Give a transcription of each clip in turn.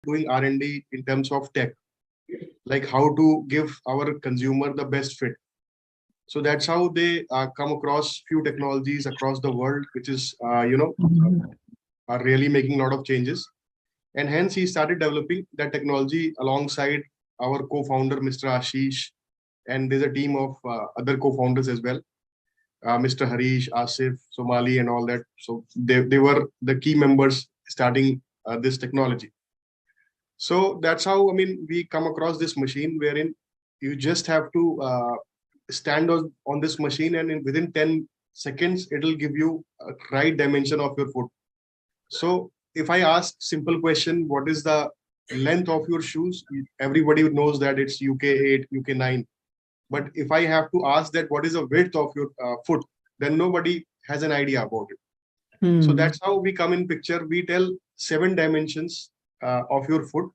doing R&D in terms of tech, like how to give our consumer the best fit. So that's how they come across few technologies across the world, which is, are really making a lot of changes. And hence he started developing that technology alongside our co-founder, Mr. Ashish. And there's a team of other co-founders as well, Mr. Harish, Asif, Somali, and all that. So they were the key members starting this technology. So that's how, I mean, we come across this machine wherein you just have to stand on this machine, and within 10 seconds, it'll give you a right dimension of your foot. So if I ask simple question, what is the length of your shoes? Everybody knows that it's UK 8, UK 9. But if I have to ask that what is the width of your foot, then nobody has an idea about it. So that's how we come in picture. We tell 7 dimensions of your foot,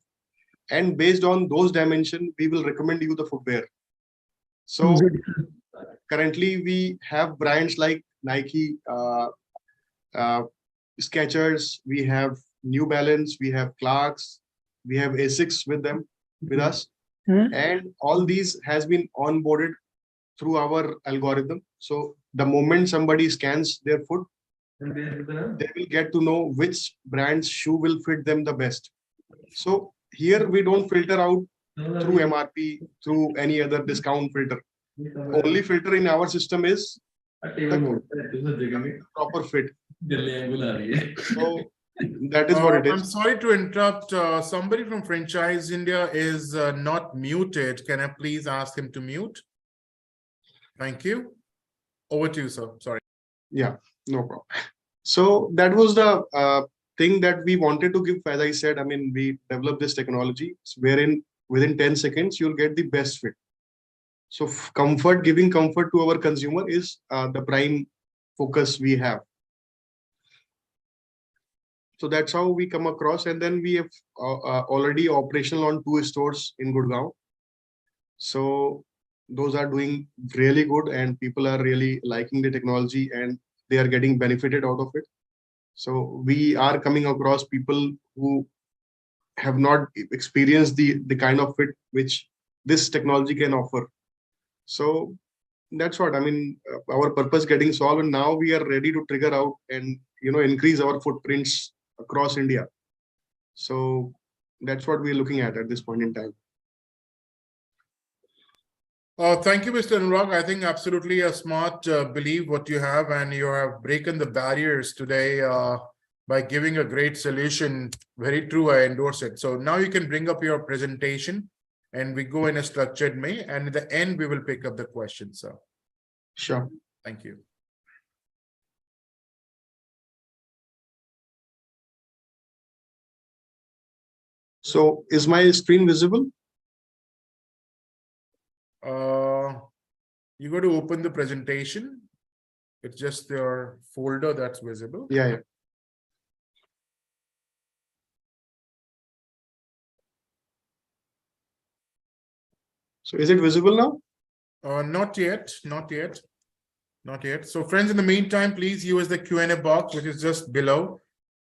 and based on those dimensions, we will recommend you the footwear. So currently we have brands like Nike, Skechers, we have New Balance, we have Clarks, we have Asics with us. And all these has been onboarded through our algorithm. So the moment somebody scans their foot, they will get to know which brand's shoe will fit them the best. So here we don't filter out through MRP, through any other discount filter. Only filter in our system is the proper fit. So that is what it is. I'm sorry to interrupt. Somebody from Franchise India is not muted. Can I please ask him to mute? Thank you. Over to you, sir. Sorry. Yeah, no problem. So that was the thing that we wanted to give. As I said, I mean, we developed this technology wherein within 10 seconds, you'll get the best fit. So giving comfort to our consumer is the prime focus we have. So that's how we come across. And then we have already operational on 2 stores in Gurgaon. So those are doing really good, and people are really liking the technology, and they are getting benefited out of it. So we are coming across people who have not experienced the kind of fit which this technology can offer. So that's what, I mean, our purpose getting solved, and now we are ready to trigger out and, increase our footprints across India. So that's what we're looking at this point in time. Thank you, Mr. Anurag. I think absolutely a smart belief what you have, and you have broken the barriers today by giving a great solution. Very true, I endorse it. So now you can bring up your presentation, and we go in a structured way, and at the end, we will pick up the questions. So, sure. Thank you. So is my screen visible? You got to open the presentation. It's just your folder that's visible. Yeah. So is it visible now? Not yet. So friends, in the meantime, please use the Q&A box, which is just below.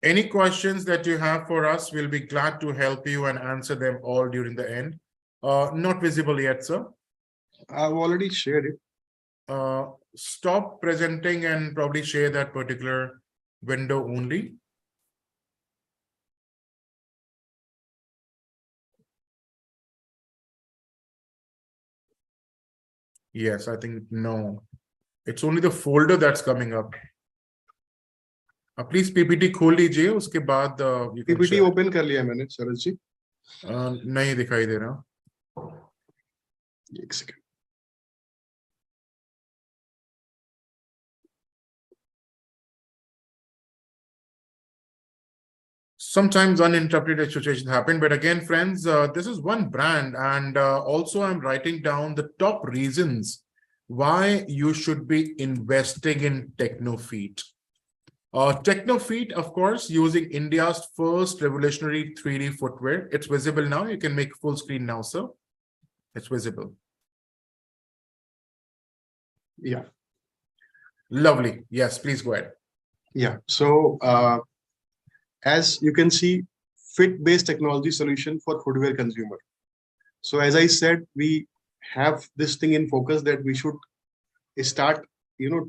Any questions that you have for us, we'll be glad to help you and answer them all during the end. Not visible yet, sir. I've already shared it. Stop presenting and probably share that particular window only. Yes, I think no. It's only the folder that's coming up. Please PPT खोल लीजिए, उसके बाद PPT open कर लिया मैंने, सरल जी. नहीं दिखाई दे रहा. एक second. Sometimes uninterpreted situations happen, but again, friends, this is one brand, and also I'm writing down the top reasons why you should be investing in TEKNOFEET. TEKNOFEET, of course, using India's first revolutionary 3D footwear. It's visible now. You can make full screen now, sir. It's visible. Yeah. Lovely. Yes, please go ahead. Yeah. So as you can see, fit-based technology solution for footwear consumer. So as I said, we have this thing in focus that we should start,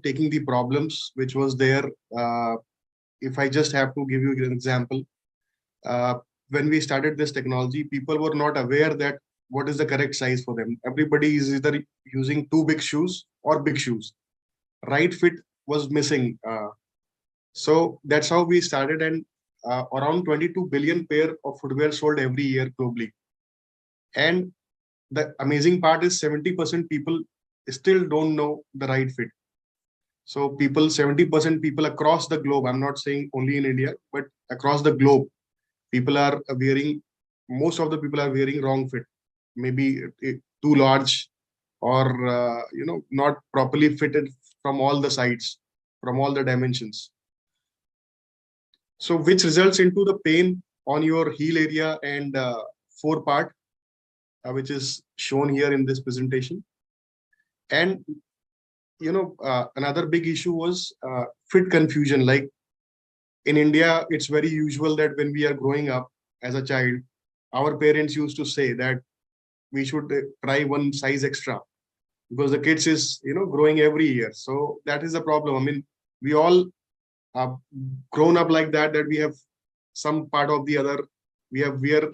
taking the problems which was there. If I just have to give you an example, uh, when we started this technology, people were not aware that what is the correct size for them. Everybody is either using too big shoes or big shoes. Right fit was missing. So that's how we started, and around 22 billion pair of footwear sold every year globally. And the amazing part is 70% people still don't know the right fit. So people, 70% people across the globe, I'm not saying only in India, but across the globe, people are wearing, most of the people are wearing wrong fit, maybe too large, or not properly fitted from all the sides, from all the dimensions. So which results into the pain on your heel area and forepart, which is shown here in this presentation. And another big issue was fit confusion. Like in India, it's very usual that when we are growing up as a child, our parents used to say that we should try one size extra because the kids is growing every year. So that is the problem. I mean, we all have grown up like that, that we have some part of the other, we have wear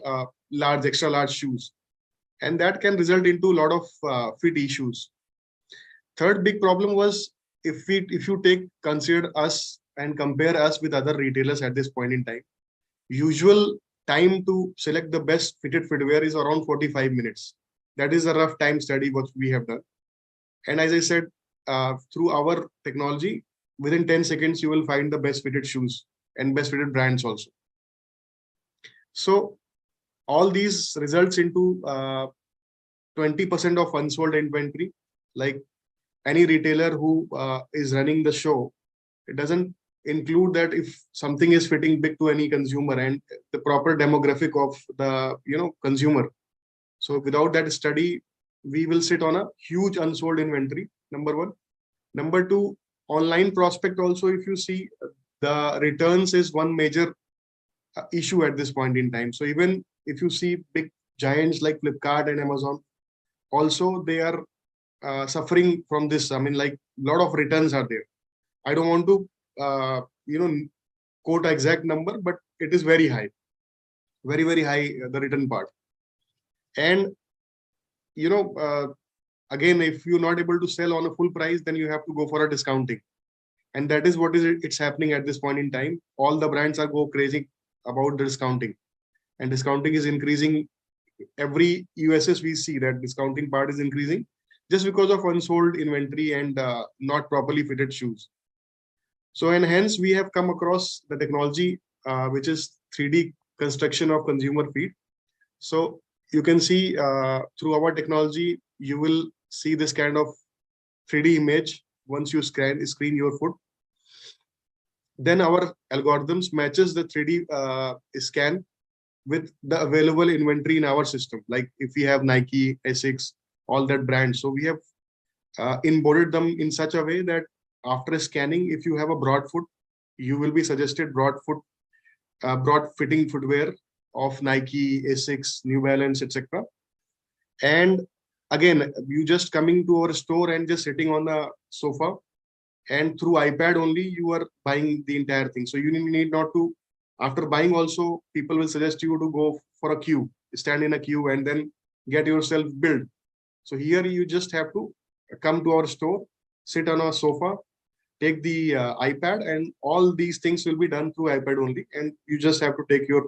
large, extra large shoes, and that can result into a lot of fit issues. Third big problem was, if you take consider us and compare us with other retailers at this point in time, usual time to select the best fitted footwear is around 45 minutes. That is a rough time study what we have done. And as I said, through our technology, within 10 seconds, you will find the best fitted shoes and best fitted brands also. So all these results into 20% of unsold inventory. Like any retailer who is running the show, it doesn't include that if something is fitting big to any consumer and the proper demographic of the consumer. So without that study, we will sit on a huge unsold inventory, number one. Number two, online prospect also, if you see, the returns is one major issue at this point in time. So even if you see big giants like Flipkart and Amazon, also they are suffering from this. I mean, like a lot of returns are there. I don't want to quote exact number, but it is very high, very, very high, the return part. And again, if you're not able to sell on a full price, then you have to go for a discounting. And that is what it's happening at this point in time. All the brands are go crazy about the discounting, and discounting is increasing. Every USS we see that discounting part is increasing just because of unsold inventory and not properly fitted shoes. So, and hence we have come across the technology, which is 3D construction of consumer feet. So you can see through our technology, you will see this kind of 3D image once you screen your foot. Then our algorithms matches the 3D scan with the available inventory in our system. Like if we have Nike, Asics, all that brands. So we have embodied them in such a way that after scanning, if you have a broad foot, you will be suggested broad fitting footwear of Nike, Asics, New Balance, etc. And again, you just coming to our store and just sitting on the sofa, and through iPad only you are buying the entire thing. So you need not to, after buying also, people will suggest you to go for a queue, stand in a queue and then get yourself built. So here you just have to come to our store, sit on a sofa, take the iPad, and all these things will be done through iPad only. And you just have to take your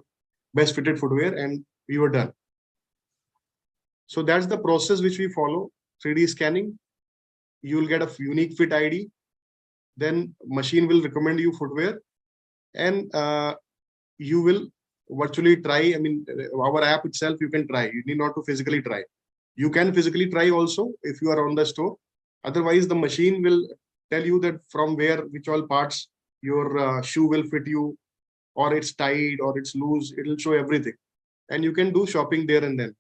best fitted footwear and you are done. So that's the process which we follow. 3D scanning, you will get a unique fit ID. Then machine will recommend you footwear, and you will virtually try. I mean, our app itself, you can try. You need not to physically try. You can physically try also if you are on the store. Otherwise, the machine will tell you that from where, which all parts your shoe will fit you, or it's tight or it's loose. It will show everything, and you can do shopping there and then.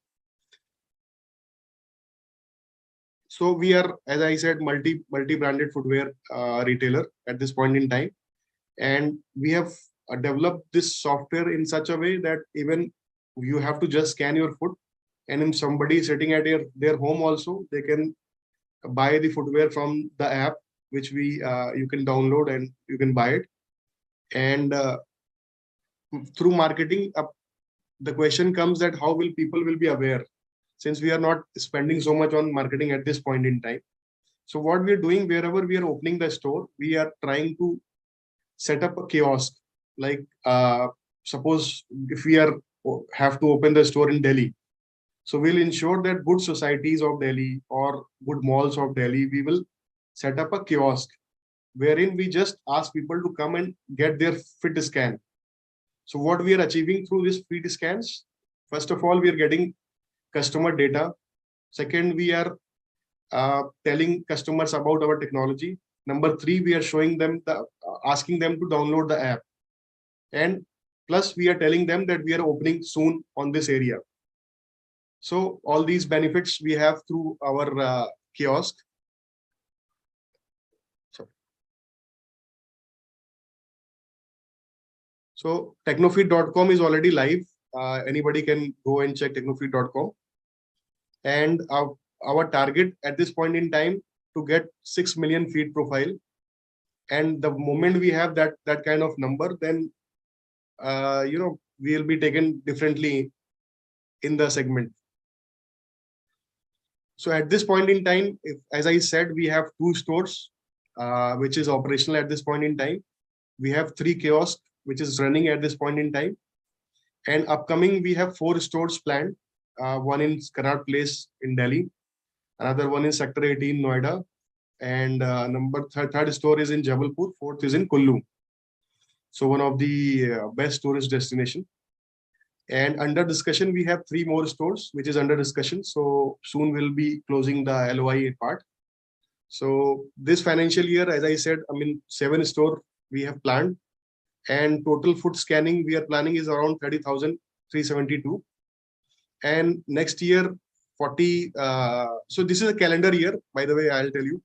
So we are, as I said, multi-branded footwear retailer at this point in time, and we have developed this software in such a way that even you have to just scan your foot, and if somebody sitting at their home also, they can buy the footwear from the app, which you can download and you can buy it. And through marketing, the question comes that how will people will be aware, since we are not spending so much on marketing at this point in time. So what we are doing, wherever we are opening the store, we are trying to set up a kiosk. Like suppose if we have to open the store in Delhi, so we'll ensure that good societies of Delhi or good malls of Delhi, we will set up a kiosk wherein we just ask people to come and get their fit scan. So what we are achieving through these fit scans, first of all, we are getting customer data. Second, we are telling customers about our technology. Number three, we are showing them asking them to download the app. And plus, we are telling them that we are opening soon on this area. So all these benefits we have through our kiosk. So TEKNOFEET.com is already live. Anybody can go and check TEKNOFEET.com. And our target at this point in time to get 6 million feet profile. And the moment we have that kind of number, then we'll be taken differently in the segment. So at this point in time, as I said, we have 2 stores, which is operational at this point in time. We have 3 kiosks, which is running at this point in time. And upcoming, we have 4 stores planned. One in Connaught Place in Delhi, another one in Sector 18, Noida, and third store is in Jabalpur, fourth is in Kullu. So one of the best tourist destination. And under discussion, we have 3 more stores, which is under discussion. So soon we'll be closing the LOI part. So this financial year, as I said, 7 stores we have planned, and total foot scanning we are planning is around 30,372. And next year, 40. So this is a calendar year, by the way, I'll tell you.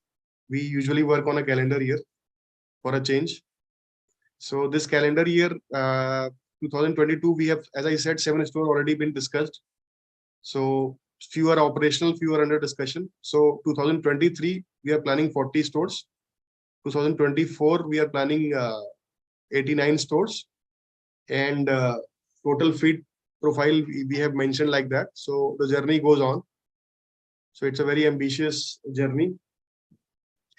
We usually work on a calendar year for a change. So this calendar year, 2022, we have, as I said, 7 stores already been discussed. So few are operational, few are under discussion. So 2023, we are planning 40 stores. 2024, we are planning 89 stores. And total feet profile, we have mentioned like that. So the journey goes on. So it's a very ambitious journey.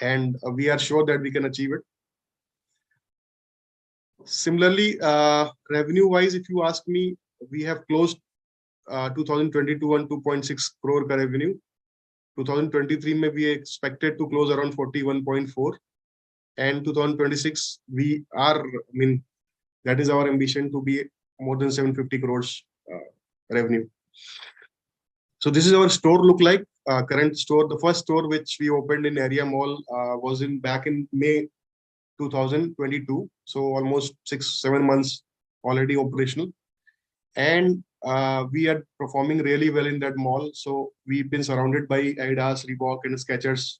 And we are sure that we can achieve it. Similarly, revenue-wise, if you ask me, we have closed 2022 on 2.6 crore ka revenue. 2023 may be expected to close around 41.4, and 2026 that is our ambition to be more than 750 crores revenue. So this is our store look like. Current store, the first store which we opened in Area Mall was back in May 2022. So almost 6-7 months already operational, and we are performing really well in that mall. So we've been surrounded by Adidas, Reebok, and Skechers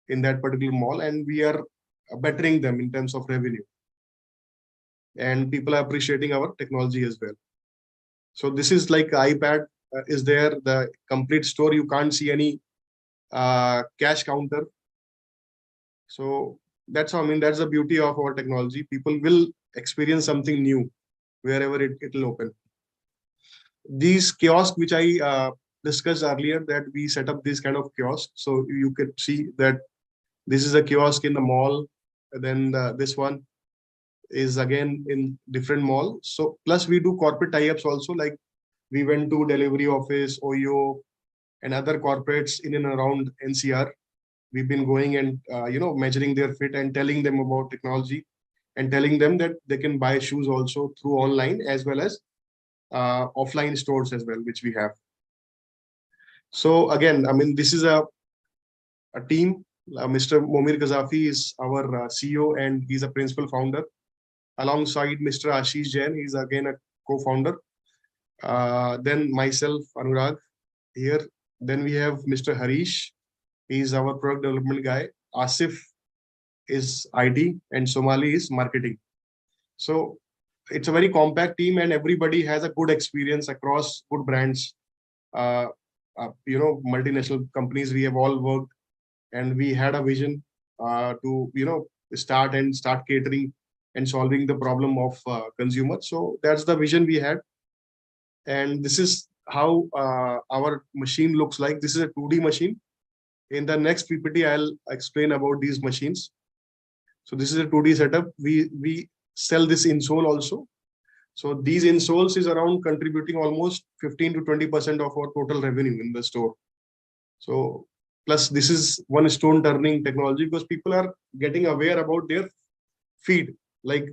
in that particular mall, and we are bettering them in terms of revenue. And people are appreciating our technology as well. So this is like iPad is there, the complete store. You can't see any cash counter. So that's how, that's the beauty of our technology. People will experience something new wherever it will open. These kiosks, which I discussed earlier, that we set up this kind of kiosk. So you could see that this is a kiosk in the mall. And then this one is again in different mall. So plus we do corporate tie-ups also, like we went to Delivery Office, OYO, and other corporates in and around NCR. We've been going and measuring their fit and telling them about technology, and telling them that they can buy shoes also through online as well as offline stores as well, which we have. So again, this is a team. Mr. Momir Kazafi is our CEO, and he's a principal founder. Alongside Mr. Ashish Jain, he's again a co-founder. Then myself, Anurag, here. Then we have Mr. Harish. He's our product development guy. Asif is IT, and Somali is marketing. So it's a very compact team, and everybody has a good experience across good brands. Uh, Multinational companies we have all worked, and we had a vision to start catering and solving the problem of consumers. So that's the vision we had, and this is how our machine looks like. This is a 2D machine. In the next PPT, I'll explain about these machines. So this is a 2D setup. We sell this insole also. So these insoles is around contributing almost 15 to 20% of our total revenue in the store. So plus this is one stone turning technology, because people are getting aware about their feet. Like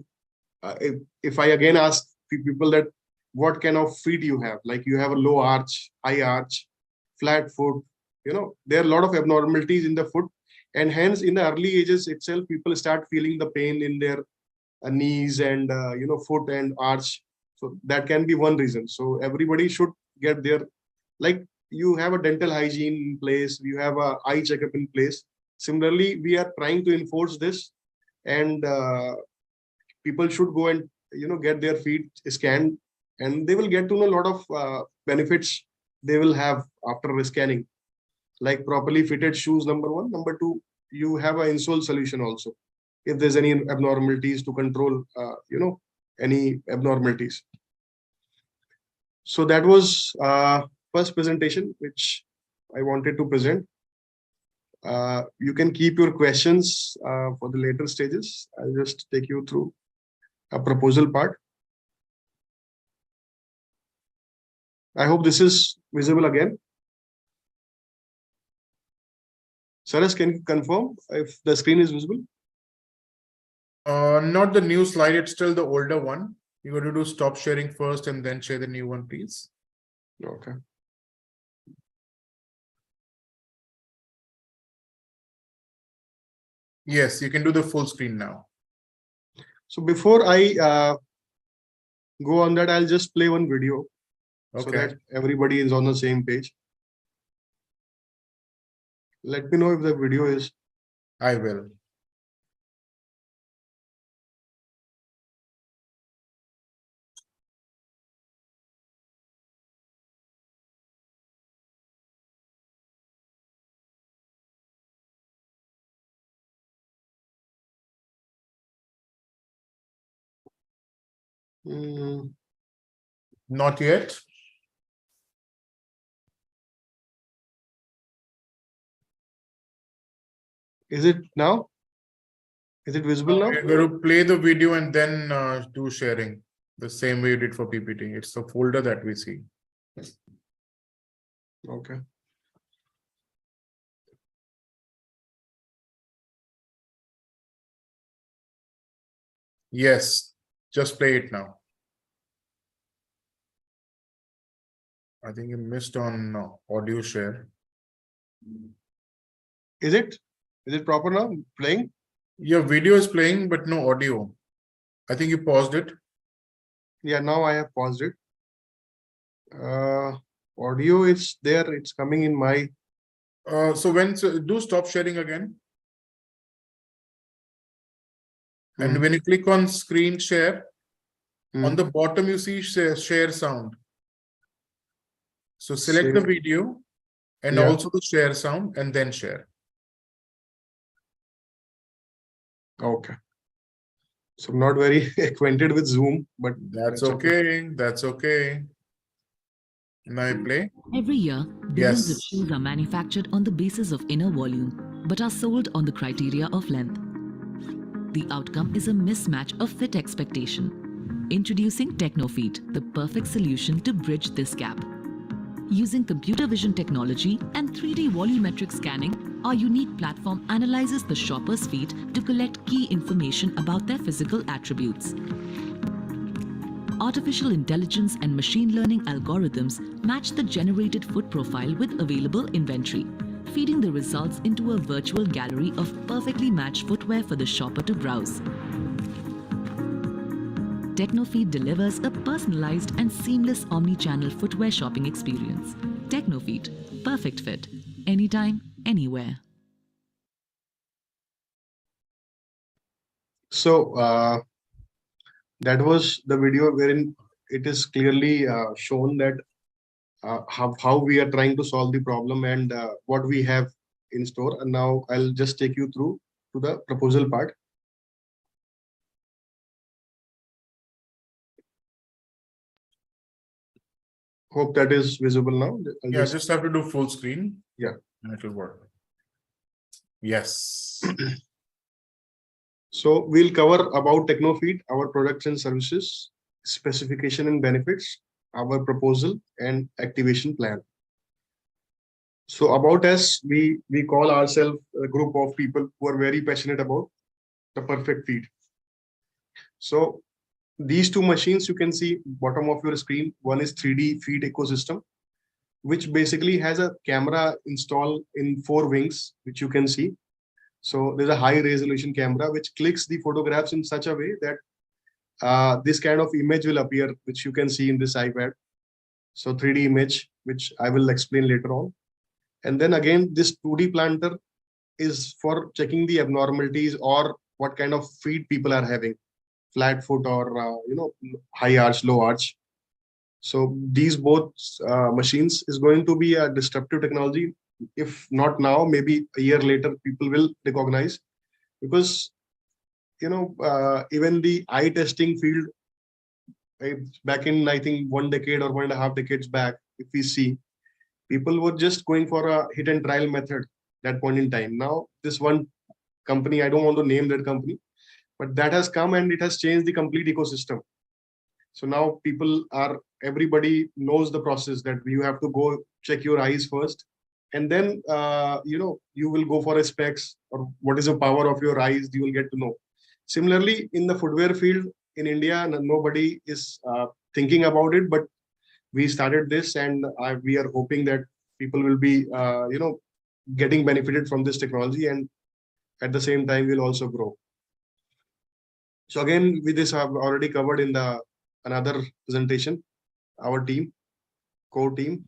if I again ask people that what kind of feet you have, like you have a low arch, high arch, flat foot, there are a lot of abnormalities in the foot, and hence in the early ages itself, people start feeling the pain in their knees and foot and arch. So that can be one reason. So everybody should get their, like, you have a dental hygiene in place, you have a eye checkup in place. Similarly, we are trying to enforce this, and people should go and get their feet scanned, and they will get to know a lot of benefits they will have after scanning, like properly fitted shoes, number one. Number two, you have an insole solution also if there's any abnormalities, to control any abnormalities. So that was first presentation which I wanted to present. You can keep your questions for the later stages. I'll just take you through a proposal part. I hope this is visible again. Saras, can you confirm if the screen is visible? Not the new slide, it's still the older one. You're going to do stop sharing first and then share the new one, please. Okay. Yes, you can do the full screen now. So before I go on that, I'll just play one video so that everybody is on the same page. Let me know if the video is. I will. Not yet. Is it now? Is it visible now? We're going to play the video and then do sharing the same way you did for PPT. It's the folder that we see. Okay. Yes, just play it now. I think you missed on audio share. Is it proper now? Playing? Your video is playing, but no audio. I think you paused it. Yeah, now I have paused it. Audio is there. It's coming in my. So do stop sharing again. And when you click on screen share, on the bottom you see share sound. So select the video and also the share sound and then share. Okay. So I'm not very acquainted with Zoom, but that's okay. That's okay. Now I play. Every year, billions of shoes are manufactured on the basis of inner volume, but are sold on the criteria of length. The outcome is a mismatch of fit expectation. Introducing TEKNOFEET, the perfect solution to bridge this gap. Using computer vision technology and 3D volumetric scanning, our unique platform analyzes the shopper's feet to collect key information about their physical attributes. Artificial intelligence and machine learning algorithms match the generated foot profile with available inventory, feeding the results into a virtual gallery of perfectly matched footwear for the shopper to browse. TEKNOFEET delivers a personalized and seamless omni-channel footwear shopping experience. TEKNOFEET, perfect fit, anytime, anywhere. So That was the video wherein it is clearly shown that how we are trying to solve the problem and what we have in store. And now I'll just take you through to the proposal part. Hope that is visible now. I'll Yeah, just have to do full screen. Yeah. And it will work. Yes. So we'll cover about TEKNOFEET, our products and services, specification and benefits, our proposal and activation plan. So about us, we call ourselves a group of people who are very passionate about the perfect feet. So these two machines you can see bottom of your screen. One is 3D feet ecosystem, which basically has a camera installed in 4 wings, which you can see. So there's a high resolution camera which clicks the photographs in such a way that this kind of image will appear, which you can see in this iPad. So 3D image, which I will explain later on. And then again, this 2D planter is for checking the abnormalities or what kind of feet people are having, flat foot or high arch, low arch. So these both machines is going to be a disruptive technology. If not now, maybe a year later, people will recognize, because even the eye testing field, back in I think 1 decade or 1.5 decades back, if we see, people were just going for a hit and trial method that point in time. Now this one company, I don't want to name that company, but that has come and it has changed the complete ecosystem. So now everybody knows the process that you have to go check your eyes first, and then you will go for a specs or what is the power of your eyes, you will get to know. Similarly, in the footwear field in India, nobody is thinking about it, but we started this, and we are hoping that people will be getting benefited from this technology, and at the same time will also grow. So again, with this I've already covered in the another presentation, our team, core team.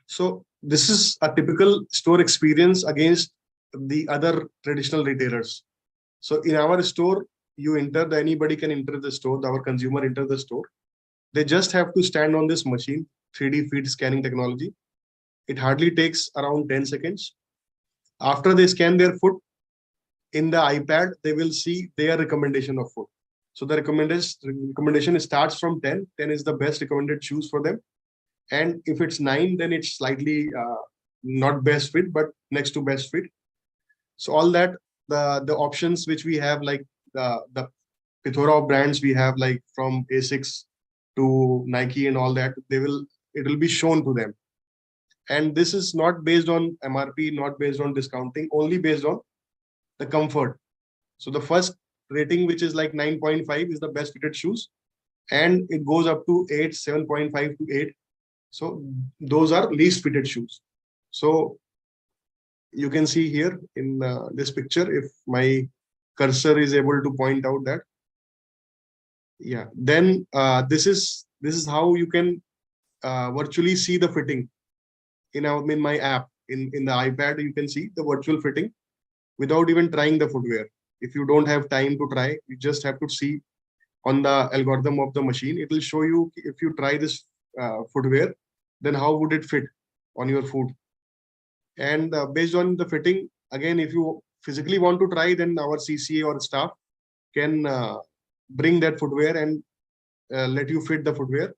So this is a typical store experience against the other traditional retailers. So in our store, anybody can enter the store, our consumer enter the store. They just have to stand on this machine, 3D feet scanning technology. It hardly takes around 10 seconds. After they scan their foot, in the iPad, they will see their recommendation of foot. So the recommendation starts from 10. 10 is the best recommended shoes for them. And if it's 9, then it's slightly not best fit, but next to best fit. So all that, the options which we have, like the plethora of brands we have, like from Asics to Nike and all that, it will be shown to them. And this is not based on MRP, not based on discounting, only based on the comfort. So the first rating, which is like 9.5, is the best fitted shoes, and it goes up to 8, 7.5 to 8. So those are least fitted shoes. So you can see here in this picture, if my cursor is able to point out that, yeah, then this is how you can virtually see the fitting in my app. In the iPad, you can see the virtual fitting without even trying the footwear. If you don't have time to try, you just have to see on the algorithm of the machine. It will show you, if you try this footwear, then how would it fit on your foot. And based on the fitting, again, if you physically want to try, then our CCA or staff can bring that footwear and let you fit the footwear.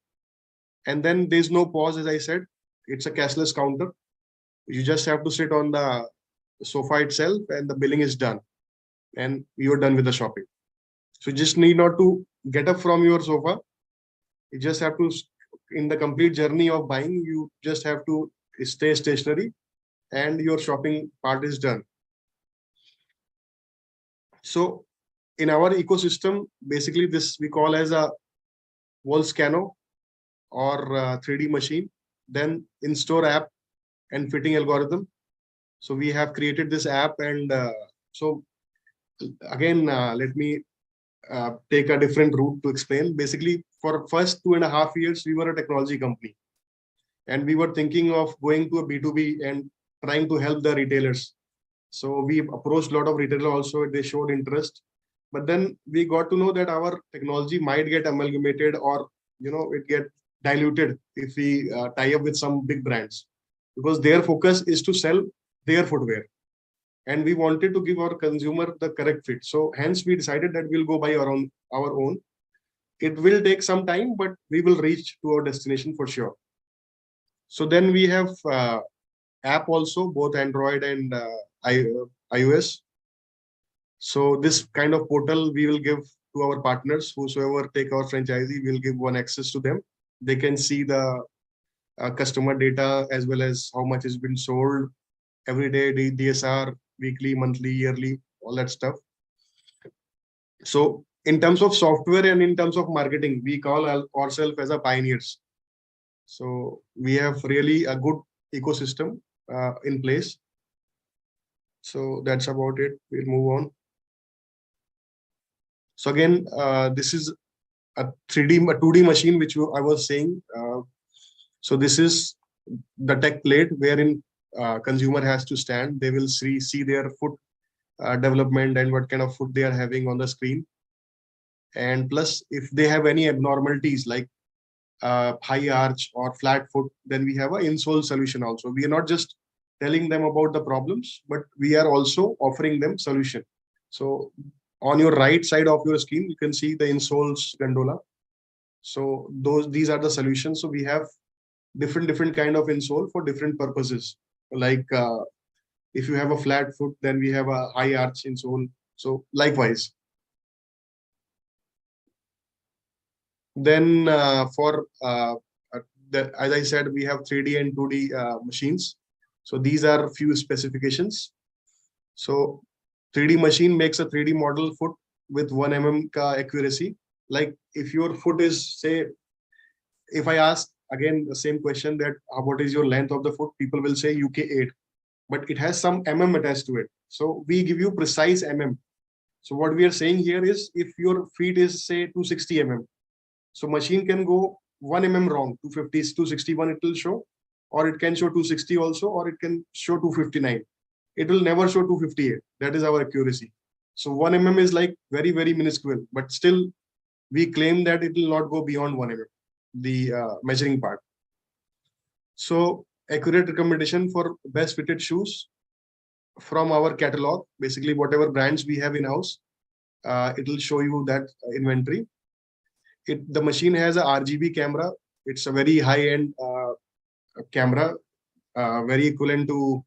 And then there's no pause, as I said. It's a cashless counter. You just have to sit on the sofa itself, and the billing is done, and you're done with the shopping. So you just need not to get up from your sofa. You just have to, in the complete journey of buying, you just have to stay stationary, and your shopping part is done. So in our ecosystem, basically this we call as a wall scanner or 3D machine, then in-store app and fitting algorithm. So we have created this app, and so again, let me take a different route to explain. Basically, for first 2.5 years, we were a technology company, and we were thinking of going to a B2B and trying to help the retailers. So we approached a lot of retailers also. They showed interest. But then we got to know that our technology might get amalgamated, or it get diluted if we tie up with some big brands, because their focus is to sell their footwear, and we wanted to give our consumer the correct fit. So hence we decided that we'll go by our own. It will take some time, but we will reach to our destination for sure. So then we have app also, both Android and iOS. So this kind of portal we will give to our partners, whosoever take our franchisee, we'll give one access to them. They can see the customer data as well as how much has been sold every day, DSR, weekly, monthly, yearly, all that stuff. So in terms of software and in terms of marketing, we call ourselves as a pioneers. So we have really a good ecosystem in place. So that's about it. We'll move on. So again, this is a 2D machine, which I was saying. So this is the tech plate wherein consumer has to stand. They will see their foot development and what kind of foot they are having on the screen. And plus, if they have any abnormalities like high arch or flat foot, then we have an insole solution also. We are not just telling them about the problems, but we are also offering them solution. So on your right side of your screen, you can see the insoles gondola. So these are the solutions. So we have different kind of insole for different purposes. Like if you have a flat foot, then we have a high arch insole. So likewise. Then as I said, we have 3D and 2D machines. So these are few specifications. So 3D machine makes a 3D model foot with 1 mm accuracy. Like if your foot is, say, if I ask again the same question that what is your length of the foot, people will say UK 8, but it has some mm attached to it. So we give you precise mm. So what we are saying here is, if your feet is say 260 mm, so machine can go 1 mm wrong, 250, 261 it will show, or it can show 260 also, or it can show 259. It will never show 258. That is our accuracy. So 1 mm is like very, very minuscule, but still we claim that it will not go beyond 1 mm, the measuring part. So accurate recommendation for best fitted shoes from our catalog, basically whatever brands we have in house, it will show you that inventory. The machine has a RGB camera. It's a very high-end camera, very equivalent to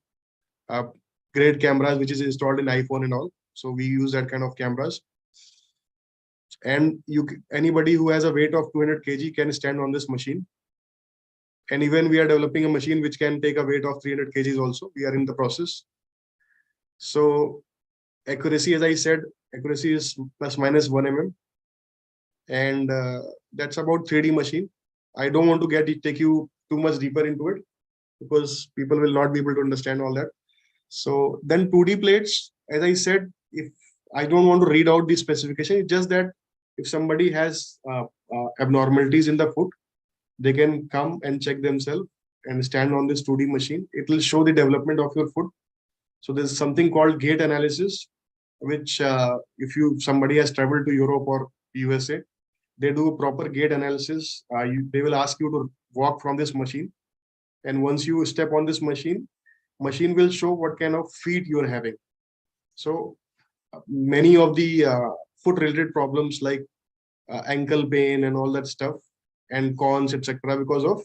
great cameras which is installed in iPhone and all. So we use that kind of cameras. And anybody who has a weight of 200 kg can stand on this machine. And even we are developing a machine which can take a weight of 300 kgs also. We are in the process. So accuracy, as I said, accuracy is plus minus 1 mm. And that's about 3D machine. I don't want to take you too much deeper into it, because people will not be able to understand all that. So then 2D plates, as I said, if I don't want to read out the specification, it's just that if somebody has abnormalities in the foot, they can come and check themselves and stand on this 2D machine. It will show the development of your foot. So there's something called gait analysis, which if somebody has traveled to Europe or USA, they do a proper gait analysis. They will ask you to walk from this machine. And once you step on this machine will show what kind of feet you're having. So many of the foot related problems like ankle pain and all that stuff, and cons, etc., because of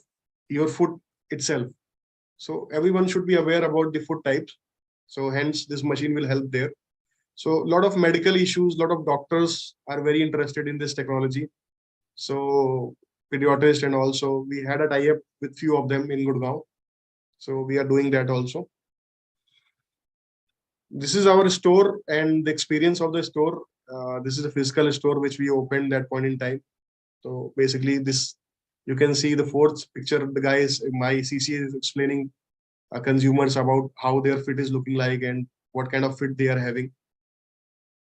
your foot itself. So everyone should be aware about the foot types. So hence this machine will help there. So a lot of medical issues, a lot of doctors are very interested in this technology. So pediatrists, and also we had a tie-up with few of them in Gurgaon. So we are doing that also. This is our store and the experience of the store. This is a physical store which we opened that point in time. So basically this, you can see the fourth picture, the guys, my CC is explaining consumers about how their fit is looking like and what kind of fit they are having.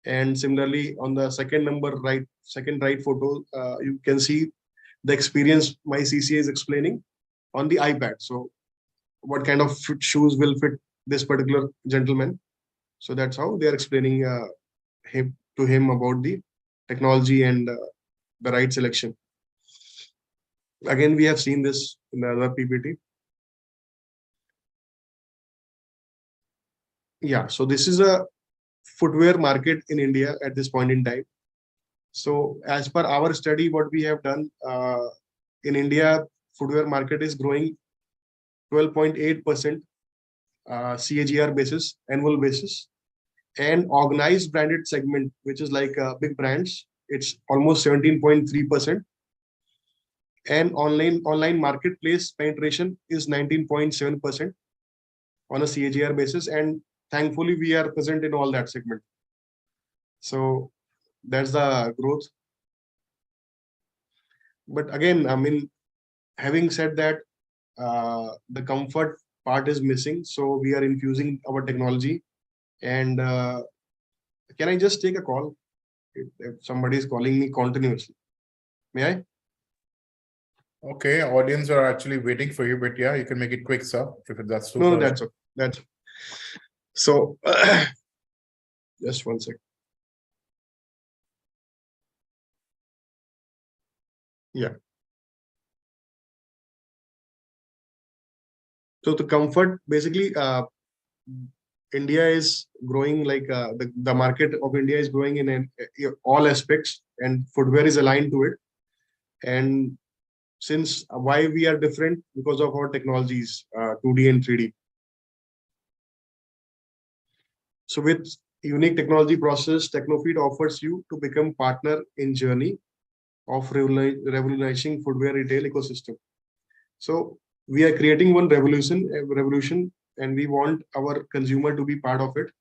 And similarly on the second right photo, you can see the experience my CC is explaining on the iPad. So what kind of shoes will fit this particular gentleman. So that's how they are explaining him to him about the technology and the right selection. Again, we have seen this in the other PPT. Yeah, so this is a footwear market in India at this point in time. So as per our study, what we have done in India, footwear market is growing 12.8% CAGR basis, annual basis, and organized branded segment, which is like big brands, it's almost 17.3%, and online marketplace penetration is 19.7% on a CAGR basis, and thankfully we are present in all that segment. So that's the growth. But again, I mean, having said that, the comfort part is missing, so we are infusing our technology. And can I just take a call if somebody is calling me continuously? May I? Okay, audience are actually waiting for you, but yeah, you can make it quick, sir, if that's too No, far. that's okay. That's okay. So just one second. Yeah. So the comfort, basically, India is growing, like the market of India is growing in all aspects, and footwear is aligned to it. And since why we are different, because of our technologies, 2D and 3D. So with unique technology process, TEKNOFEET offers you to become partner in journey of revolutionizing footwear retail ecosystem. So we are creating one revolution, and we want our consumer to be part of it,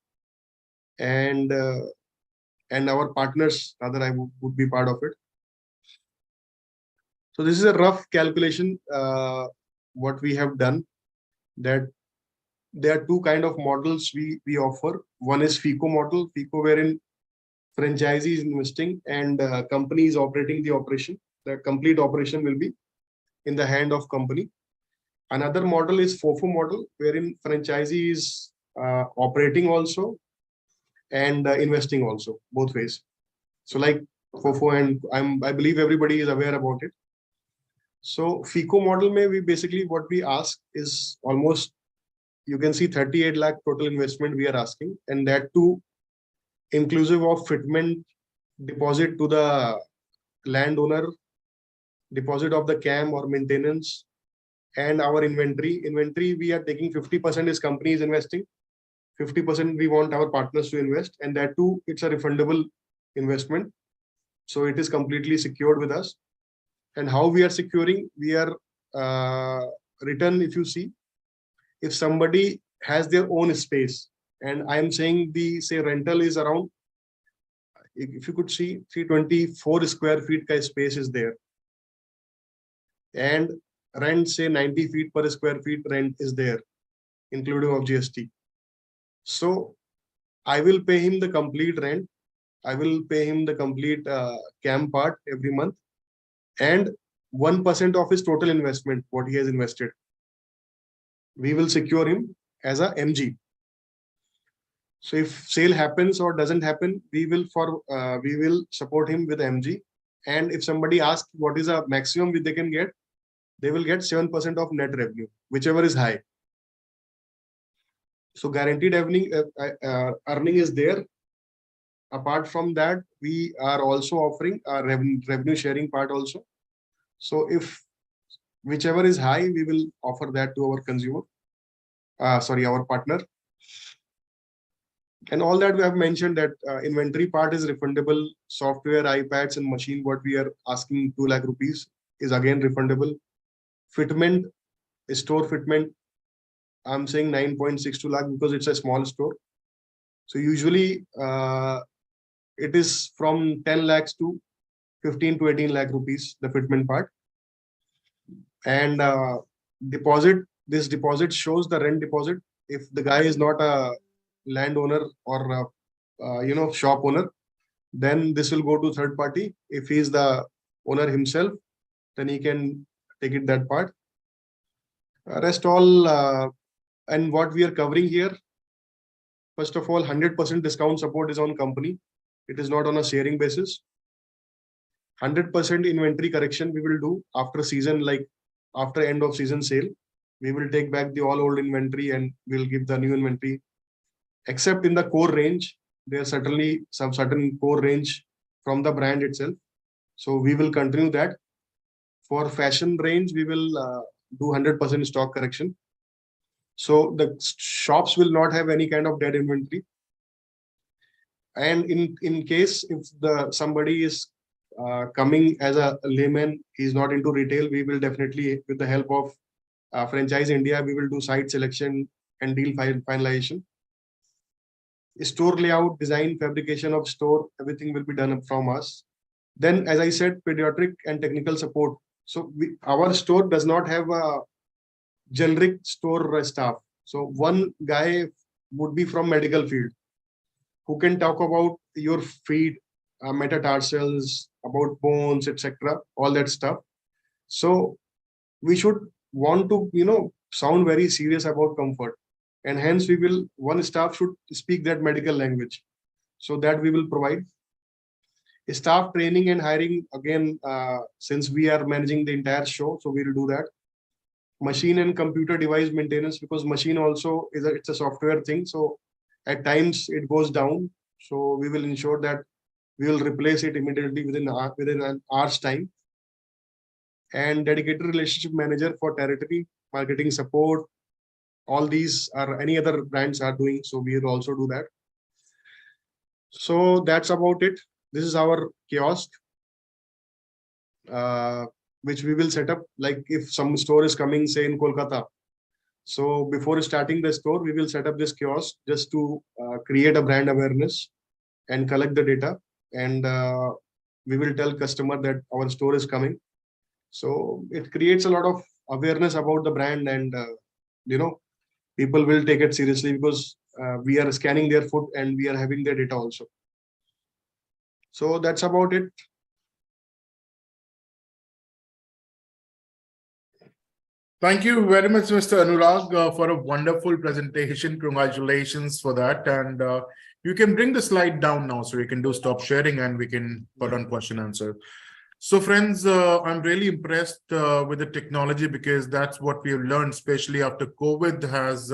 and our partners, rather, I would be part of it. So this is a rough calculation. What we have done, that there are two kind of models we offer. One is FICO model, FICO, wherein franchisee is investing and company is operating the operation. The complete operation will be in the hand of company. Another model is FOFO model, wherein franchisee is operating also and investing also, both ways. So like FOFO, and I believe everybody is aware about it. So FICO model may we basically, what we ask is almost, you can see 38 lakh total investment we are asking, and that too inclusive of fitment, deposit to the landowner, deposit of the CAM or maintenance, and our inventory. Inventory, we are taking 50% is company is investing, 50% we want our partners to invest, and that too, it's a refundable investment. So it is completely secured with us. And how we are securing, we are return, if you see, if somebody has their own space, and I am saying the, say, rental is around, if you could see, 324 square feet ka space is there, and rent, say 90 feet per square feet rent is there, including of GST. So I will pay him the complete rent, I will pay him the complete CAM part every month, and 1% of his total investment, what he has invested, we will secure him as a MG. So if sale happens or doesn't happen, we will support him with MG. And if somebody asks what is a maximum they can get, they will get 7% of net revenue, whichever is high. So guaranteed earning is there. Apart from that, we are also offering a revenue sharing part also. So if whichever is high, we will offer that to our consumer, our partner. And all that we have mentioned, that inventory part is refundable. Software, iPads and machine, what we are asking 2 lakh rupees is again refundable. Fitment, store fitment, I'm saying 9.62 lakh because it's a small store. So usually it is from 10 lakhs to 15 to 18 lakh rupees, the fitment part. And deposit, this deposit shows the rent deposit. If the guy is not a landowner or shop owner, then this will go to third party. If he is the owner himself, then he can take it that part. Rest all, and what we are covering here, first of all, 100% discount support is on company. It is not on a sharing basis. 100% inventory correction we will do after season, like after end of season sale. We will take back the all old inventory and we'll give the new inventory. Except in the core range, there are certainly some certain core range from the brand itself. So we will continue that. For fashion range, we will do 100% stock correction. So the shops will not have any kind of dead inventory. And in case if somebody is coming as a layman, he's not into retail, we will definitely, with the help of Franchise India, we will do site selection and deal finalization. Store layout, design, fabrication of store, everything will be done from us. Then, as I said, pediatric and technical support. So our store does not have a generic store staff. So one guy would be from medical field who can talk about your feet, metatarsals, about bones, etc., all that stuff. So we should want to, sound very serious about comfort, and hence one staff should speak that medical language. So that we will provide. Staff training and hiring, again, since we are managing the entire show, so we will do that. Machine and computer device maintenance, because machine also it's a software thing. So at times it goes down. So we will ensure that we will replace it immediately within an hour's time. And dedicated relationship manager for territory, marketing support. All these are any other brands are doing. So we will also do that. So that's about it. This is our kiosk, which we will set up. Like if some store is coming, say in Kolkata. So before starting the store, we will set up this kiosk just to create a brand awareness and collect the data. And we will tell customer that our store is coming. So it creates a lot of awareness about the brand, and people will take it seriously because we are scanning their foot and we are having their data also. So that's about it. Thank you very much, Mr. Anurag, for a wonderful presentation. Congratulations for that. And you can bring the slide down now so we can do stop sharing and we can put on question answer. So friends, I'm really impressed with the technology, because that's what we have learned, especially after COVID has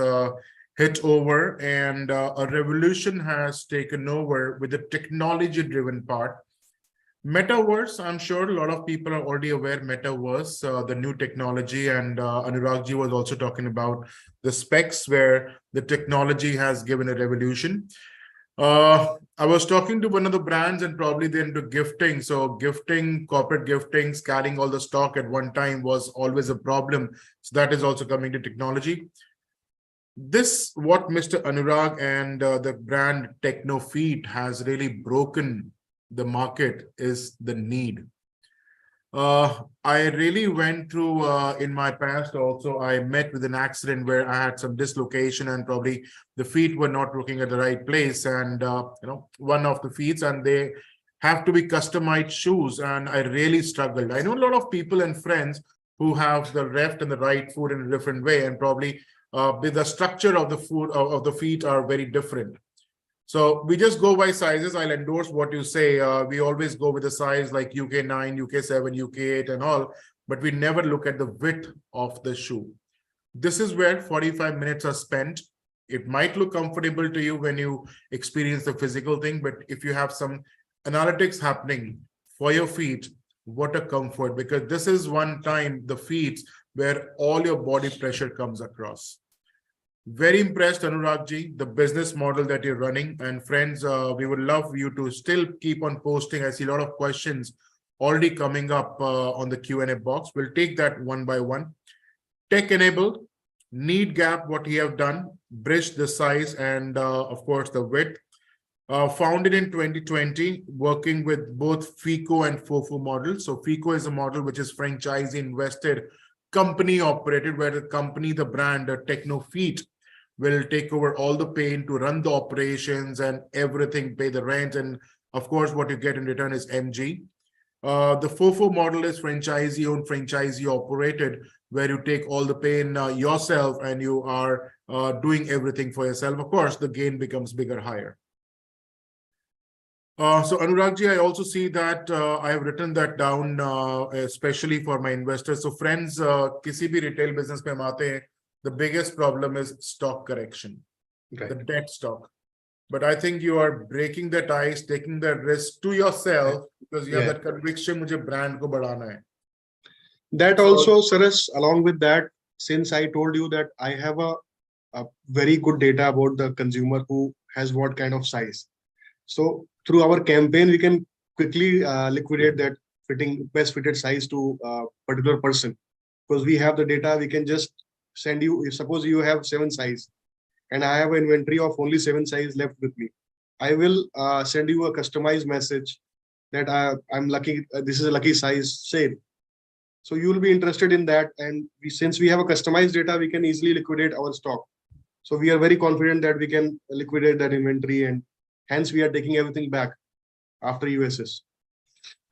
hit over, and a revolution has taken over with the technology-driven part. Metaverse, I'm sure a lot of people are already aware, Metaverse, the new technology, and Anurag ji was also talking about the specs where the technology has given a revolution. I was talking to one of the brands, and probably they're into gifting. So gifting, corporate gifting, carrying all the stock at one time was always a problem. So that is also coming to technology. This, what Mr. Anurag and the brand TEKNOFEET has really broken the market, is the need. I really went through in my past also, I met with an accident where I had some dislocation and probably the feet were not looking at the right place, and one of the feet, and they have to be customized shoes, and I really struggled. I know a lot of people and friends who have the left and the right foot in a different way, and probably the structure of the foot of the feet are very different. So we just go by sizes. I'll endorse what you say. We always go with a size like UK 9, UK 7, UK 8 and all, but we never look at the width of the shoe. This is where 45 minutes are spent. It might look comfortable to you when you experience the physical thing, but if you have some analytics happening for your feet, what a comfort, because this is one time the feet where all your body pressure comes across. Very impressed, Anurag ji, the business model that you're running. And friends, we would love you to still keep on posting. I see a lot of questions already coming up on the Q&A box. We'll take that one by one. Tech enabled, need gap, what you have done, bridge the size and of course the width. Founded in 2020, working with both FICO and FOFO models. So FICO is a model which is franchisee invested, company operated, where the company, the brand, TEKNOFEET, will take over all the pain to run the operations and everything, pay the rent, and of course what you get in return is MG. The FOFO model is franchisee owned, franchisee operated, where you take all the pain yourself and you are doing everything for yourself. Of course, the gain becomes bigger, higher. So Anuragji, I also see that I have written that down, especially for my investors. So friends, किसी भी retail business में हम आते हैं, the biggest problem is stock correction, Right. the dead stock. But I think you are breaking that ice, taking that risk to yourself because you have Yeah. that conviction, मुझे brand को बढ़ाना है. That So- also, Saras, along with that, since I told you that I have a very good data about the consumer who has what kind of size. So through our campaign, we can quickly liquidate that best fitted size to a particular person. Because we have the data, we can just send you, if suppose you have 7 size and I have an inventory of only 7 size left with me, I will send you a customized message that I'm lucky, this is a lucky size sale. So you will be interested in that. And since we have a customized data, we can easily liquidate our stock. So we are very confident that we can liquidate that inventory, and hence we are taking everything back after USS.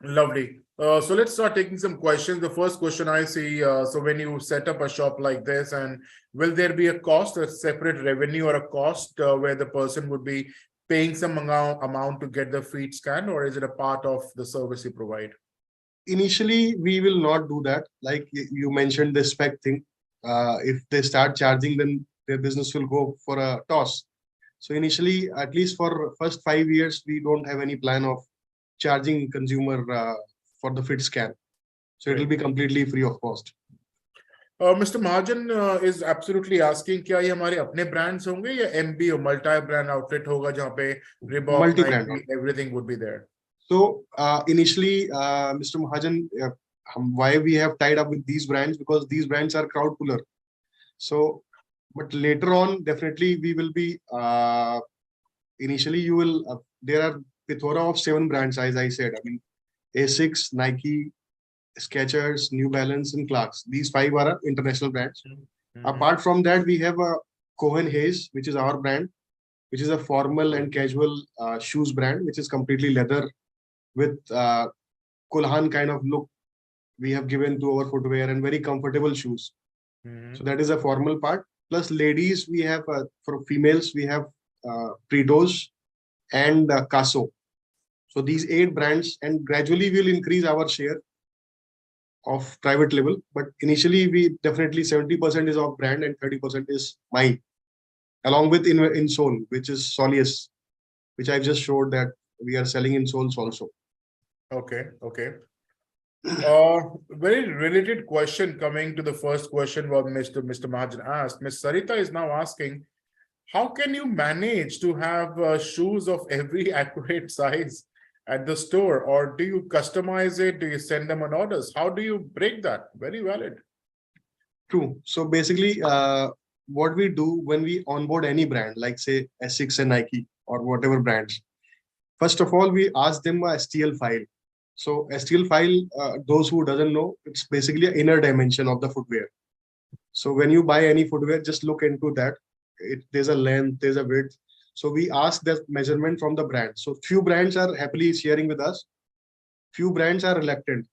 Lovely. So let's start taking some questions. The first question I see, so when you set up a shop like this, and will there be a cost, a separate revenue or a cost where the person would be paying some amount to get the feet scanned, or is it a part of the service you provide? Initially, we will not do that. Like you mentioned the spec thing. If they start charging, then their business will go for a toss. So initially, at least for first 5 years, we don't have any plan of charging consumer for the fit scan. So it will be completely free of cost. Mr. Mahajan is absolutely asking, क्या ये हमारे अपने brands होंगे या MBO multi-brand outlet होगा जहाँ पे Reebok, Multi-brand. Nike, everything would be there? So initially, Mr. Mahajan, why we have tied up with these brands, because these brands are crowd puller. So, but later on, definitely we will be. Initially, you will. There are plethora of 7 brands, as I said. I mean, Asics, Nike, Skechers, New Balance, and Clarks. These 5 are international brands. Apart from that, we have a Cohen Hayes, which is our brand, which is a formal and casual shoes brand, which is completely leather with Kulhan kind of look we have given to our footwear, and very comfortable shoes. So that is a formal part. Plus ladies, we have for females, we have Pridos and Caso. So these 8 brands, and gradually we'll increase our share of private label. But initially, we definitely 70% is of brand and 30% is mine, along with insole, which is Soleus, which I've just showed that we are selling insoles also. Okay. Very related question coming to the first question what Mr. Mahajan asked. Ms. Sarita is now asking, how can you manage to have shoes of every accurate size at the store, or do you customize it? Do you send them on orders? How do you break that? Very valid. True. So basically, what we do when we onboard any brand, like say Asics and Nike or whatever brands, first of all, we ask them a STL file. So STL file, those who doesn't know, it's basically an inner dimension of the footwear. So when you buy any footwear, just look into that. There's a length, there's a width. So we ask that measurement from the brand. So few brands are happily sharing with us. Few brands are reluctant.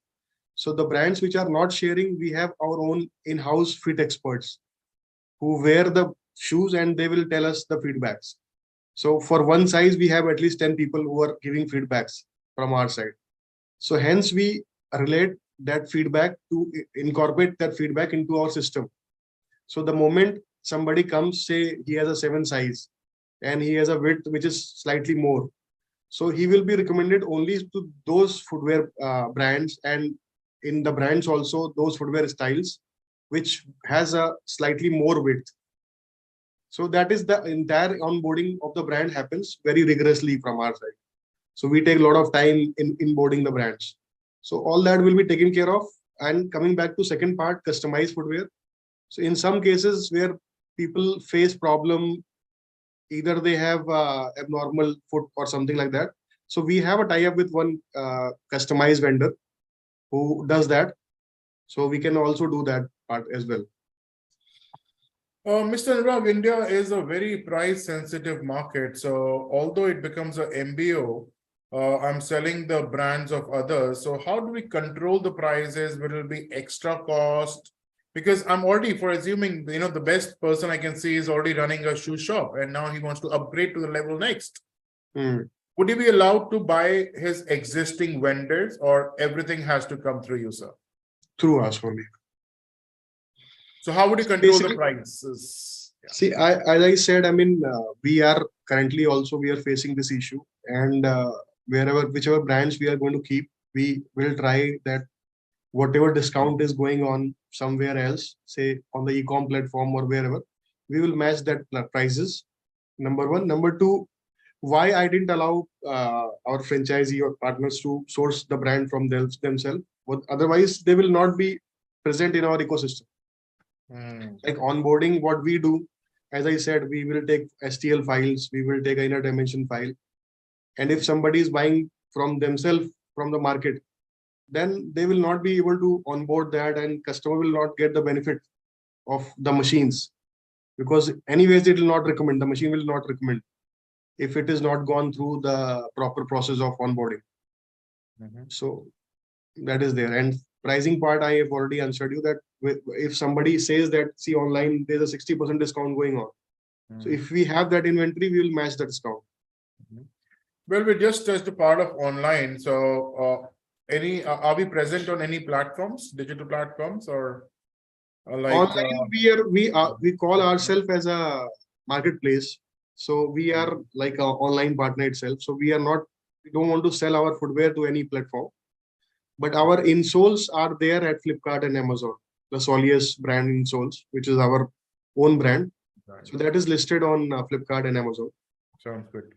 So the brands which are not sharing, we have our own in-house fit experts who wear the shoes and they will tell us the feedbacks. So for one size, we have at least 10 people who are giving feedbacks from our side. So hence we relate that feedback to incorporate that feedback into our system. So the moment somebody comes, say he has a 7 size and he has a width which is slightly more, so he will be recommended only to those footwear brands, and in the brands also those footwear styles which has a slightly more width. So that is the entire onboarding of the brand happens very rigorously from our side. So we take a lot of time in onboarding the brands. So all that will be taken care of. And coming back to second part, customized footwear. So in some cases where people face problem, either they have abnormal foot or something like that. So we have a tie-up with one customized vendor who does that. So we can also do that part as well. Mr. Anurag, India is a very price-sensitive market. So although it becomes a MBO, I'm selling the brands of others. So how do we control the prices? Will it be extra cost? Because I'm already, for assuming, the best person I can see is already running a shoe shop and now he wants to upgrade to the level next. Would would he be allowed to buy his existing vendors, or everything has to come through you, sir? Through us only. So how would you control the Basically, prices? see, as I said, I mean, we are currently also we are facing this issue, and whichever brands we are going to keep, we will try that whatever discount is going on somewhere else, say on the e-com platform or wherever, we will match that prices. Number one. Number two, why I didn't allow our franchisee or partners to source the brand from themselves. Otherwise, they will not be present in our ecosystem. Like onboarding, what we do, as I said, we will take STL files, we will take inner dimension file. And if somebody is buying from themselves from the market, then they will not be able to onboard that, and customer will not get the benefit of the machines, because anyways it will not recommend, the machine will not recommend if it is not gone through the proper process of onboarding. So that is there. And pricing part, I have already answered you that if somebody says that, see, online there's a 60% discount going on. So if we have that inventory, we will match the discount. Well, we just touched the part of online. So are we present on any platforms, digital platforms, or like online? We call ourselves as a marketplace. So we are like an online partner itself. So we don't want to sell our footwear to any platform, but our insoles are there at Flipkart and Amazon, the Solius brand insoles, which is our own brand. So that is listed on Flipkart and Amazon. Sounds good.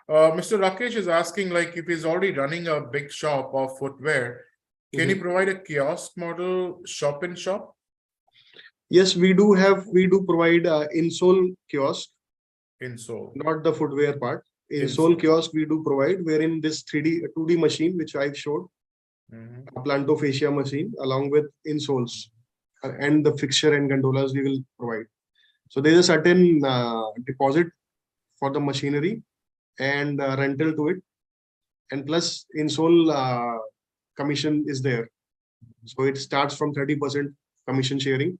Mr. Rakesh is asking, like, if he's already running a big shop of footwear, can he provide a kiosk model shop in shop? Yes, we do provide insole kiosk. Insole. Not the footwear part. Insole kiosk we do provide, wherein this 2D machine, which I've showed, a planto fascia machine, along with insoles and the fixture and gondolas we will provide. So there is a certain deposit for the machinery and rental to it, and plus insole commission is there. So it starts from 30% commission sharing.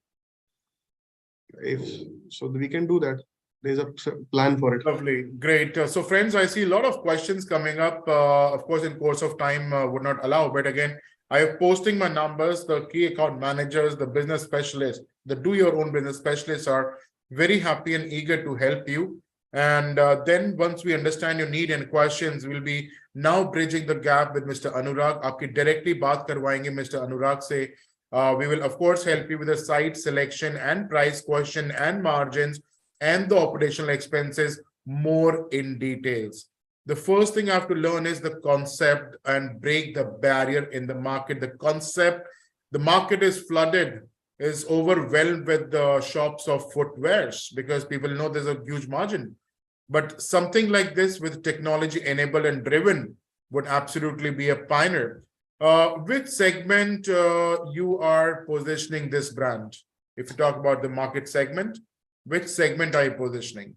So we can do that. There's a plan for it. Lovely, great. So friends, I see a lot of questions coming up. Of course, in course of time would not allow, but again, I am posting my numbers. The key account managers, the business specialists, the do your own business specialists are very happy and eager to help you. And then once we understand your need and questions, we'll be now bridging the gap with Mr. Anurag. Aapki directly baat karwayenge Mr. Anurag se. We will of course help you with the site selection and price question and margins and the operational expenses more in details. The first thing I have to learn is the concept and break the barrier in the market. The concept, the market is flooded, is overwhelmed with the shops of footwears because people know there's a huge margin. But something like this with technology enabled and driven would absolutely be a pioneer. Which segment you are positioning this brand? If you talk about the market segment, which segment are you positioning?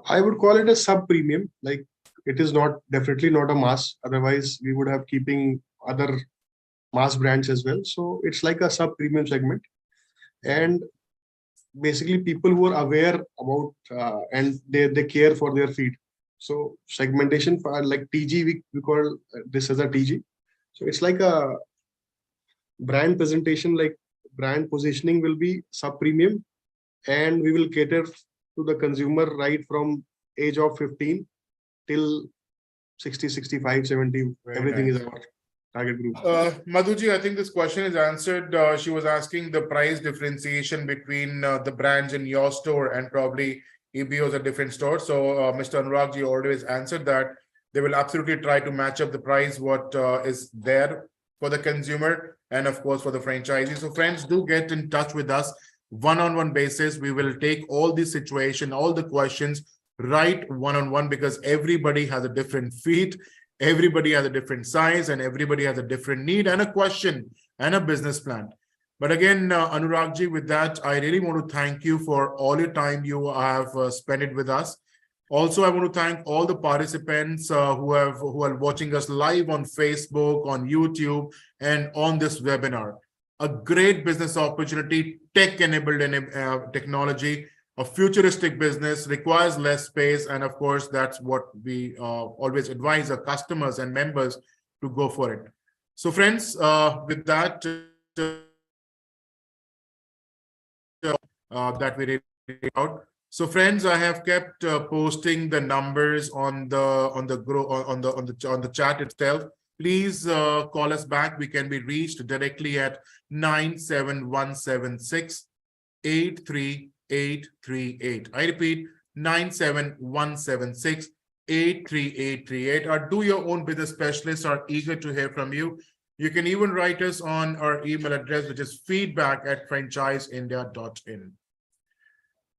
I would call it a sub-premium. Like, it is definitely not a mass. Otherwise, we would have keeping other mass brands as well. So it's like a sub-premium segment. And basically people who are aware about and they care for their feet. So segmentation for like TG, we call this as a TG. So it's like a brand presentation, like brand positioning will be sub-premium, and we will cater to the consumer right from age of 15 till 60, 65, 70. Very everything nice. Is our target group. Madhuji, I think this question is answered. She was asking the price differentiation between the brands in your store and probably EBOs at different stores. So Mr. Anuragji always answered that. They will absolutely try to match up the price, what is there for the consumer and of course for the franchisee. So friends, do get in touch with us one-on-one basis. We will take all the situation, all the questions right one-on-one, because everybody has a different feet, everybody has a different size, and everybody has a different need and a question and a business plan. But again, Anuragji, with that, I really want to thank you for all your time you have spent it with us. Also, I want to thank all the participants who are watching us live on Facebook, on YouTube, and on this webinar. A great business opportunity, tech-enabled technology. a futuristic business, requires less space. And of course, that's what we always advise our customers and members to go for it. So friends, with that, that we read out. So friends, I have kept posting the numbers on the chat itself. Please call us back. We can be reached directly at 97176 83838. I repeat, 97176 83838. Our Do Your Own Business specialists are eager to hear from you. You can even write us on our email address, which is feedback@franchiseindia.in.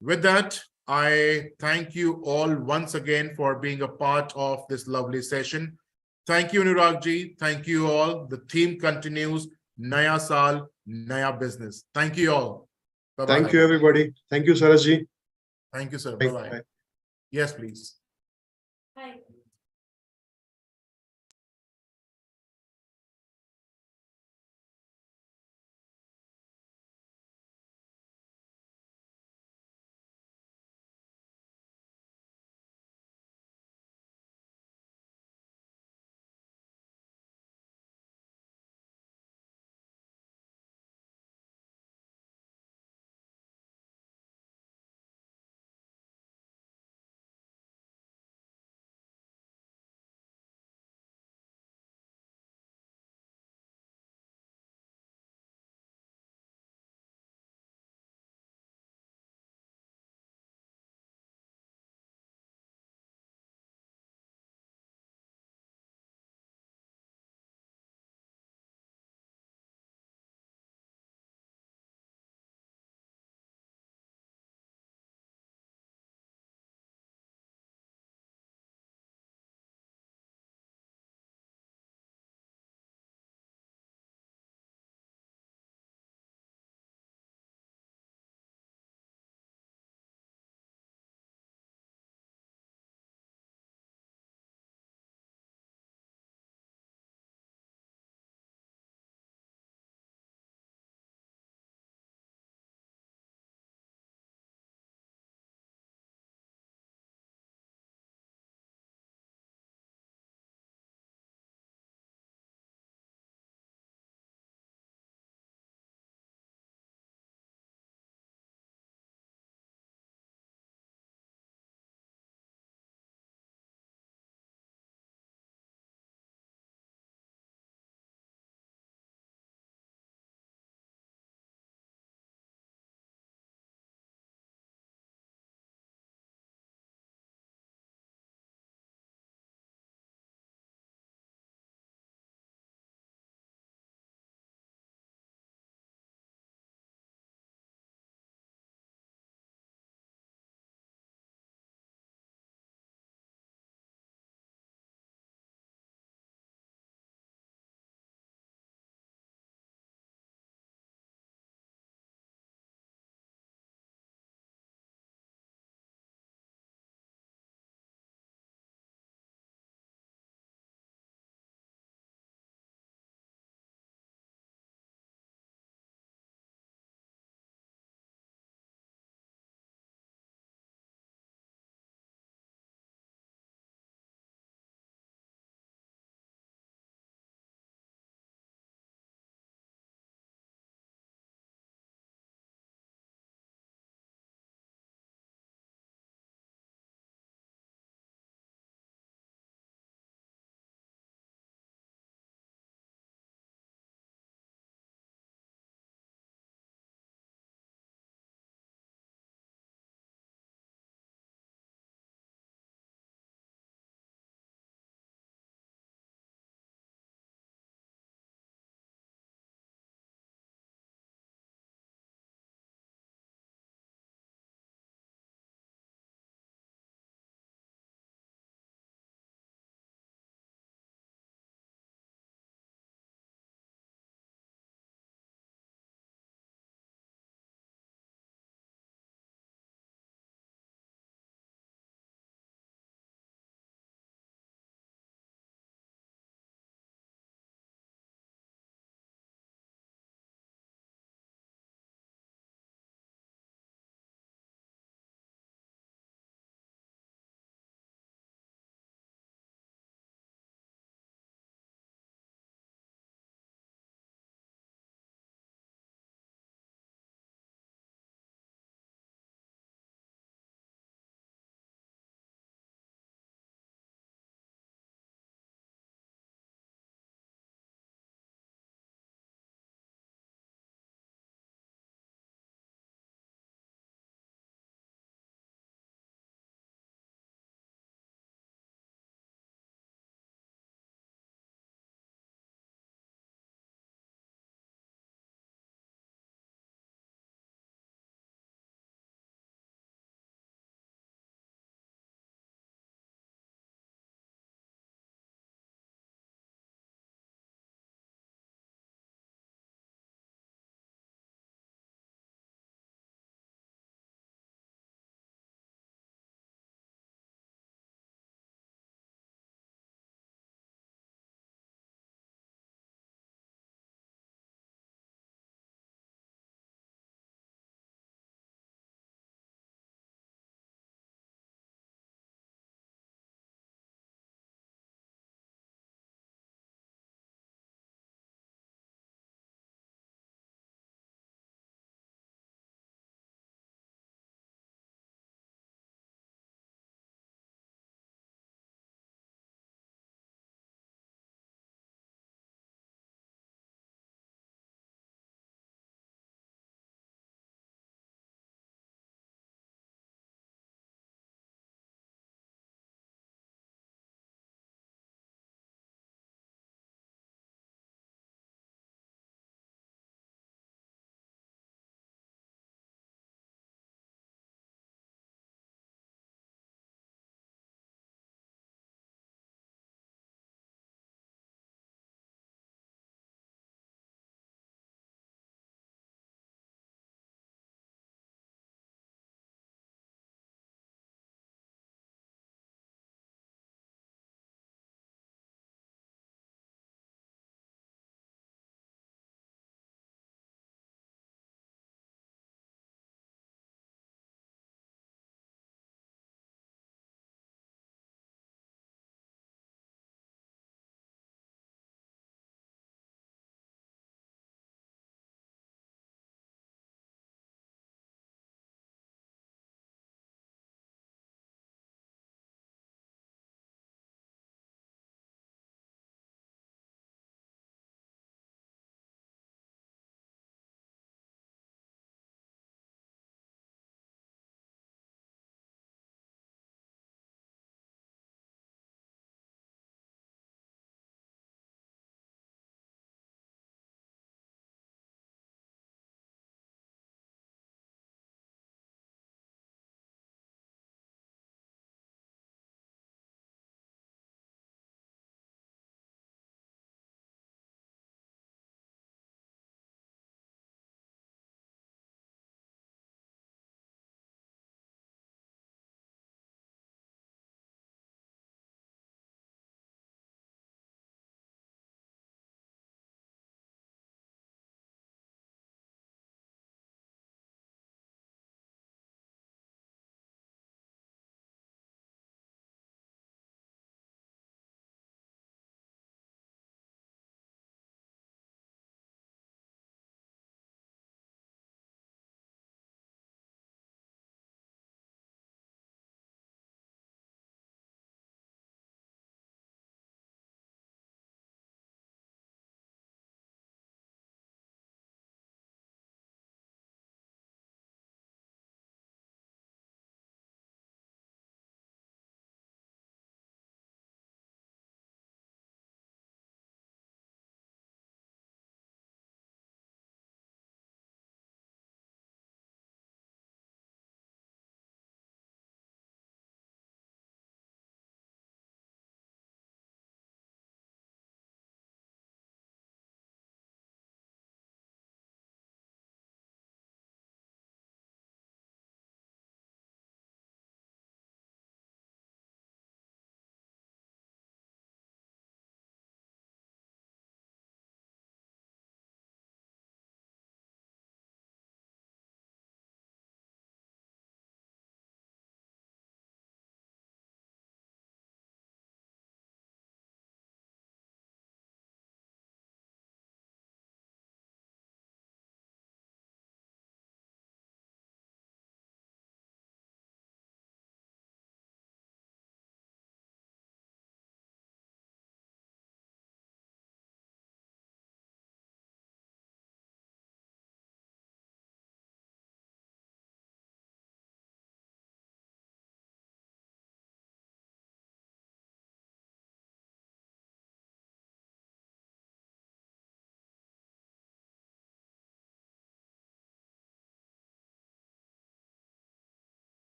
With that, I thank you all once again for being a part of this lovely session. Thank you, Anurag ji. Thank you all. The theme continues. Naya Saal, Naya Business. Thank you all. Bye-bye. Thank you, everybody. Thank you, Saraj ji. Thank you, sir. Bye. Bye-bye. Yes, please.